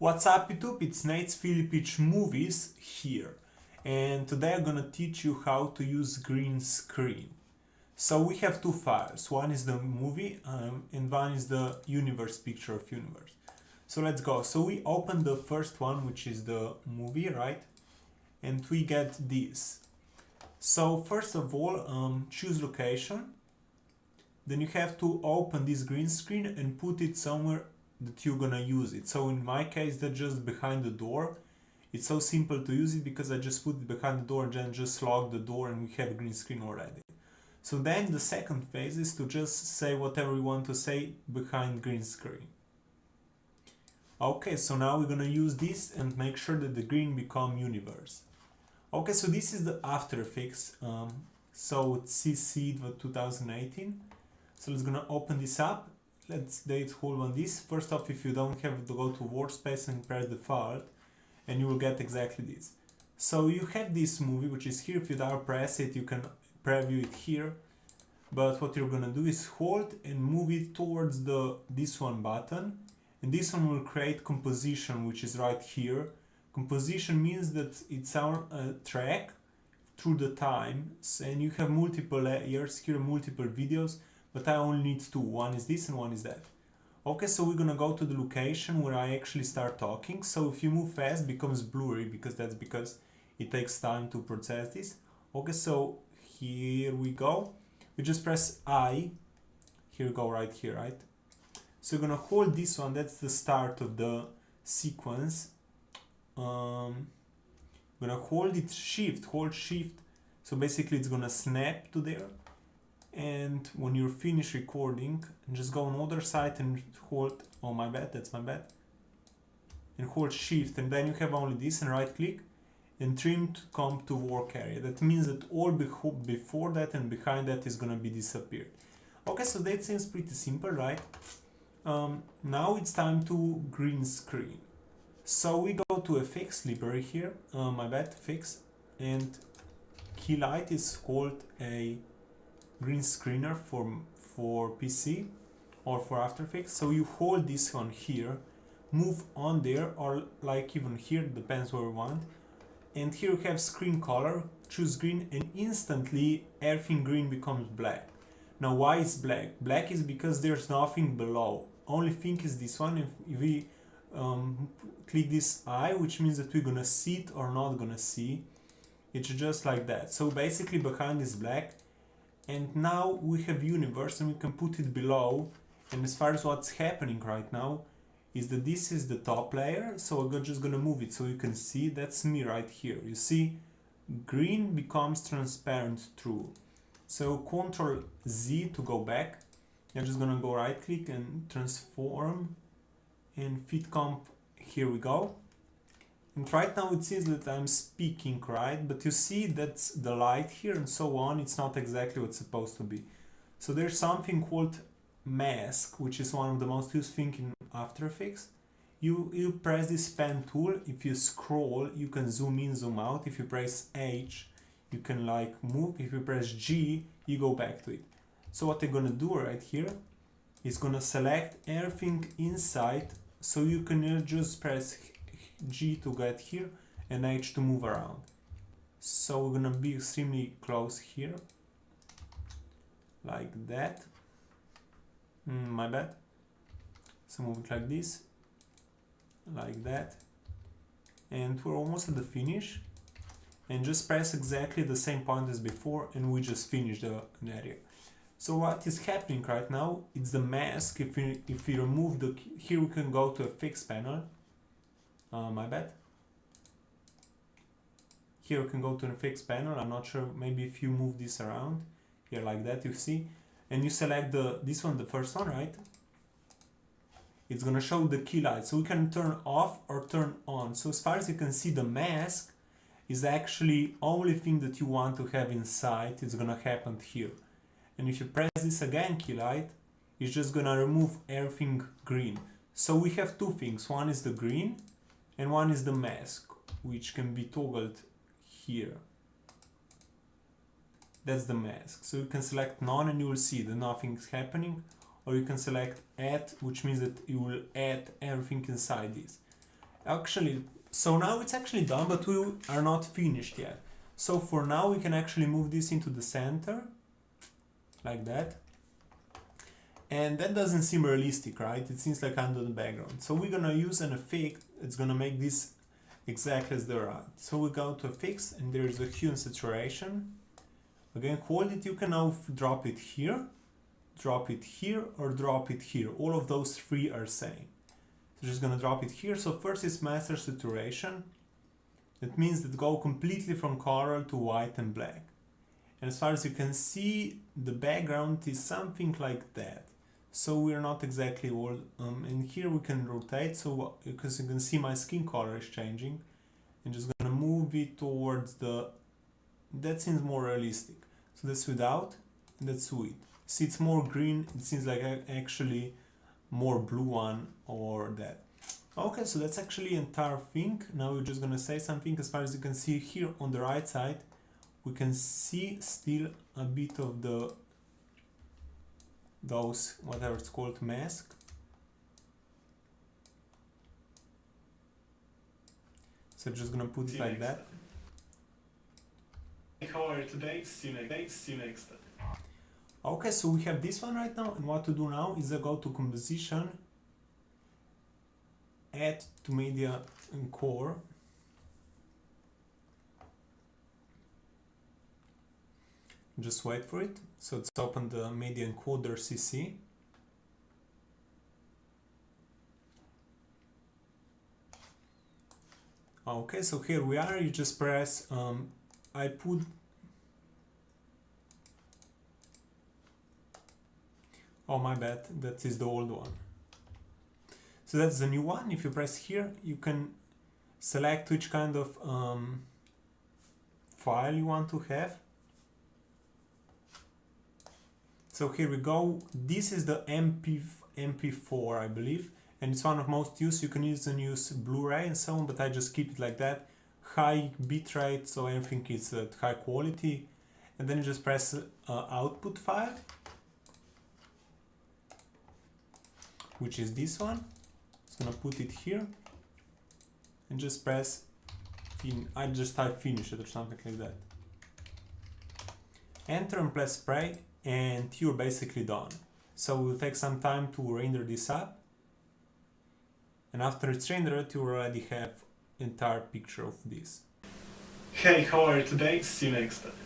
What's up YouTube? It's Nejc Filipič Movies here, and today I'm gonna teach you how to use green screen. So we have two files, one is the movie and one is the universe picture of universe. So let's go. So we open the first one, which is the movie, right? And we get this. So first of all, choose location. Then you have to open this green screen and put it somewhere that you're gonna use it. So in my case, that's just behind the door. It's so simple to use it because I just put it behind the door and then just lock the door and we have a green screen already. So then the second phase is to just say whatever you want to say behind green screen. Okay, so now we're gonna use this and make sure that the green become universe. Okay, so this is the After Effects. So it's CC 2018. So let's gonna open this up. Let's hold on this. First off, if you don't have to go to workspace and press default, and you will get exactly this. So you have this movie, which is here. If you don't press it, you can preview it here. But what you're gonna do is hold and move it towards this one button, and this one will create composition, which is right here. Composition means that it's our track through the time, and you have multiple layers here, multiple videos. But I only need two. One is this and one is that. Okay, so we're gonna go to the location where I actually start talking. So if you move fast, it becomes blurry because it takes time to process this. Okay, so here we go. We just press I. Here we go, right here, right? So you're gonna hold this one. That's the start of the sequence. Gonna hold it shift, hold shift. So basically it's gonna snap to there. And when you're finished recording, just go on the other side and hold, oh my bad, that's my bad, and hold shift, and then you have only this, and right click and trim to come to work area. That means that all before that and behind that is gonna be disappeared. Okay, so that seems pretty simple, right? Now it's time to green screen. So we go to effects library here, my bad, effects, and key light is called a green screener for PC or for After Effects. So you hold this one here, move on there, or like even here, depends where you want. And here you have screen color, choose green, and instantly everything green becomes black. Now why is black? Black is because there's nothing below. Only thing is this one. If we click this eye, which means that we're gonna see it or not gonna see, it's just like that. So basically behind is black. And now we have universe and we can put it below. And as far as what's happening right now is that this is the top layer. So I'm just gonna move it so you can see. That's me right here. You see green becomes transparent through. So Ctrl Z to go back. I'm just gonna go right click and transform and fit comp. Here we go. And right now it seems that I'm speaking, right? But you see that's the light here and so on. It's not exactly what's supposed to be. So there's something called mask, which is one of the most used things in After Effects. You press this pen tool. If you scroll, you can zoom in, zoom out. If you press H, you can like move. If you press G, you go back to it. So what I'm gonna do right here is gonna select everything inside. So you can just press G to get here and H to move around. So we're gonna be extremely close here, like that. My bad. So move it like this, like that, and we're almost at the finish. And just press exactly the same point as before, and we just finished the area. So what is happening right now? It's the mask. If we remove the, here we can go to effects panel. My bad. Here you can go to the effects panel. I'm not sure, maybe if you move this around here like that, you see, and you select this one, the first one, right? It's gonna show the key light, so we can turn off or turn on. So as far as you can see, the mask is actually only thing that you want to have inside. It's gonna happen here. And if you press this again, key light, it's just gonna remove everything green. So we have two things. One is the green, and one is the mask, which can be toggled here. That's the mask. So you can select none and you will see that nothing's happening, or you can select add, which means that you will add everything inside this. Actually, so now it's actually done, but we are not finished yet. So for now we can actually move this into the center, like that. And that doesn't seem realistic, right? It seems like under the background. So we're gonna use an effect. It's gonna make this exactly as they are. So we go to effects and there's a hue and saturation. Again, quality, you can now drop it here, or drop it here. All of those three are same. So just gonna drop it here. So first is master saturation. That means that go completely from color to white and black. And as far as you can see, the background is something like that. So we're not exactly all, and here we can rotate, so because you can see my skin color is changing. And just gonna move it towards that seems more realistic. So that's without, and that's with. See, it's more green, it seems like actually more blue one or that. Okay, so that's actually entire thing. Now we're just gonna say something. As far as you can see here on the right side, we can see still a bit of those, whatever it's called, mask. So just gonna put it like that. How are you today? See you next time. Okay, so we have this one right now, and what to do now is I go to composition, add to media and core. Just wait for it. So it's open the media encoder CC. Okay, so here we are. You just press, I put, oh my bad, that is the old one. So that's the new one. If you press here, you can select which kind of file you want to have. So here we go. This is the MP4, I believe, and it's one of most used. You can use Blu-ray and so on, but I just keep it like that. High bitrate, so everything is at high quality. And then you just press output file, which is this one. It's gonna put it here, and just press I just type finish it or something like that. Enter and press spray, and you're basically done. So it will take some time to render this up, and after it's rendered, you already have entire picture of this. Hey, how are you today? See you next time.